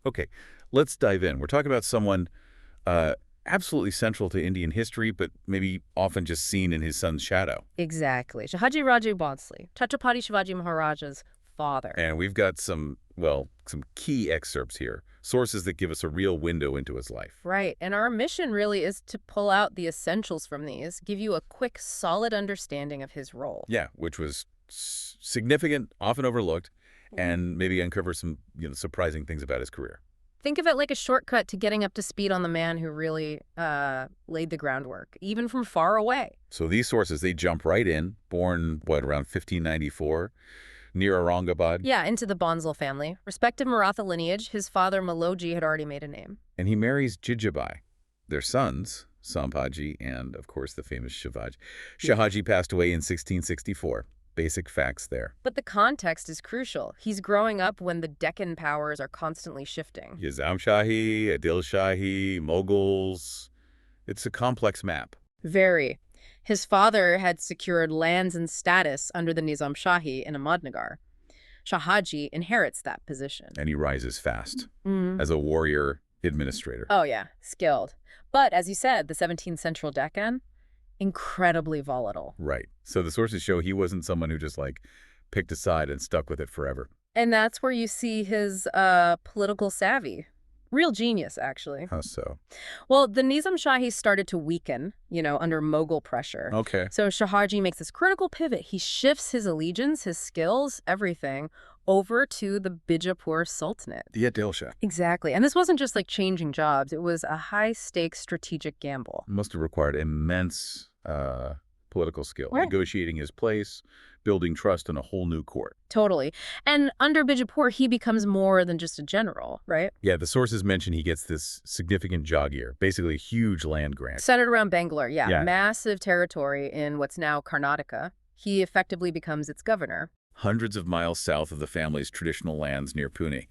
Okay, let's dive in. We're talking about someone uh, absolutely central to Indian history, but maybe often just seen in his son's shadow. Exactly. Shahaji Raje Bhonsle, Chhatrapati Shivaji Maharaj's father. And we've got some, well, some key excerpts here, sources that give us a real window into his life. Right. And our mission really is to pull out the essentials from these, give you a quick, solid understanding of his role. Yeah, which was significant, often overlooked, and maybe uncover some, surprising things about his career. Think of it like a shortcut to getting up to speed on the man who really laid the groundwork, even from far away. So these sources, they jump right in, born, around 1594, near Aurangabad. Yeah, into the Bhonsle family. Respected Maratha lineage, his father Maloji had already made a name. And he marries Jijabai. Their sons, Sambhaji and, of course, the famous Shivaji. Shahaji passed away in 1664. Basic facts there. But the context is crucial. He's growing up when the Deccan powers are constantly shifting. Nizamshahi, Adilshahi, Mughals. It's a complex map. Very. His father had secured lands and status under the Nizamshahi in Ahmadnagar. Shahaji inherits that position. And he rises fast as a warrior administrator. Oh, yeah, skilled. But as you said, the 17th central Deccan, incredibly volatile. Right. So the sources show he wasn't someone who just, picked a side and stuck with it forever. And that's where you see his political savvy. Real genius, actually. How so? Well, the Nizamshahi started to weaken, under Mughal pressure. Okay. So Shahaji makes this critical pivot. He shifts his allegiance, his skills, everything, over to the Bijapur Sultanate. The Adilshah. Exactly. And this wasn't just like changing jobs. It was a high-stakes strategic gamble. Must have required immense political skill, Right. negotiating his place, building trust in a whole new court. Totally. And under Bijapur, he becomes more than just a general, right? Yeah, the sources mention he gets this significant jagir, basically a huge land grant. Centered around Bangalore, Yeah. Massive territory in what's now Karnataka. He effectively becomes its governor. Hundreds of miles south of the family's traditional lands near Pune.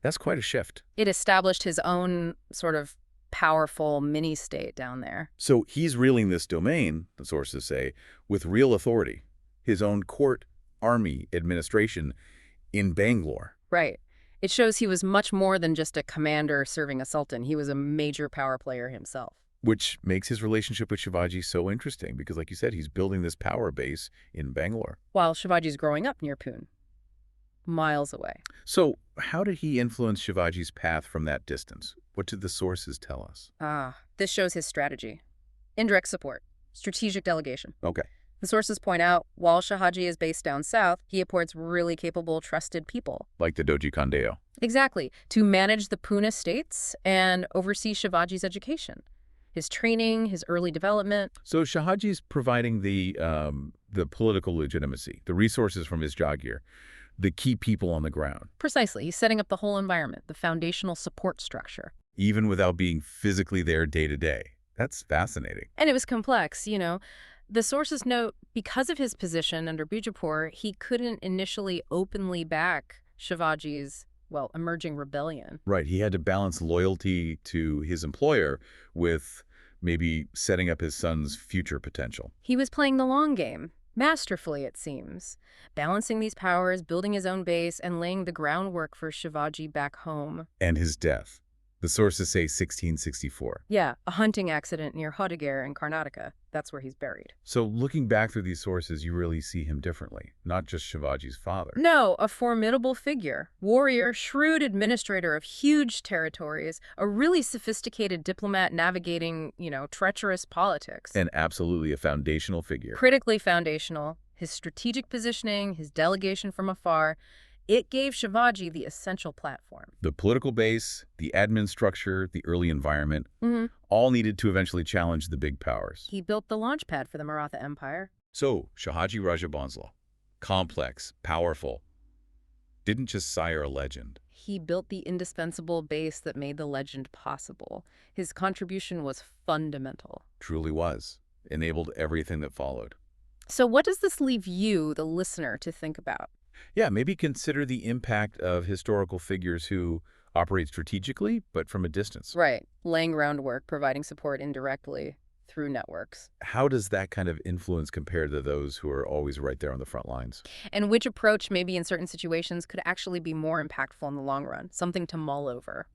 That's quite a shift. It established his own sort of powerful mini-state down there. So he's reeling this domain, the sources say, with real authority. His own court, army, administration in Bangalore. Right. It shows he was much more than just a commander serving a sultan. He was a major power player himself. Which makes his relationship with Shivaji so interesting because, like you said, he's building this power base in Bangalore. While Shivaji's growing up near Pune, miles away. So how did he influence Shivaji's path from that distance? What did the sources tell us? This shows his strategy. Indirect support. Strategic delegation. Okay. The sources point out, while Shahaji is based down south, he appoints really capable, trusted people. Like the Doji Kandeo. Exactly. To manage the Pune estates and oversee Shivaji's education. His training, his early development. So Shahaji's providing the political legitimacy, the resources from his jagir, the key people on the ground. Precisely. He's setting up the whole environment, the foundational support structure. Even without being physically there day to day. That's fascinating. And it was complex, The sources note, because of his position under Bijapur, he couldn't initially openly back Shivaji's, emerging rebellion. Right. He had to balance loyalty to his employer with maybe setting up his son's future potential. He was playing the long game, masterfully it seems, balancing these powers, building his own base, and laying the groundwork for Shivaji back home. And his death. The sources say 1664. Yeah, a hunting accident near Ahmadnagar in Karnataka. That's where he's buried. So looking back through these sources, you really see him differently, not just Shivaji's father. No, a formidable figure. Warrior, shrewd administrator of huge territories, a really sophisticated diplomat navigating, treacherous politics. And absolutely a foundational figure. Critically foundational. His strategic positioning, his delegation from afar, it gave Shivaji the essential platform. The political base, the admin structure, the early environment, all needed to eventually challenge the big powers. He built the launchpad for the Maratha Empire. So, Shahaji Raje Bhonsle, complex, powerful, didn't just sire a legend. He built the indispensable base that made the legend possible. His contribution was fundamental. Truly was. Enabled everything that followed. So what does this leave you, the listener, to think about? Yeah, maybe consider the impact of historical figures who operate strategically, but from a distance. Right. Laying groundwork, providing support indirectly, through networks. How does that kind of influence compare to those who are always right there on the front lines? And which approach, maybe in certain situations, could actually be more impactful in the long run? Something to mull over.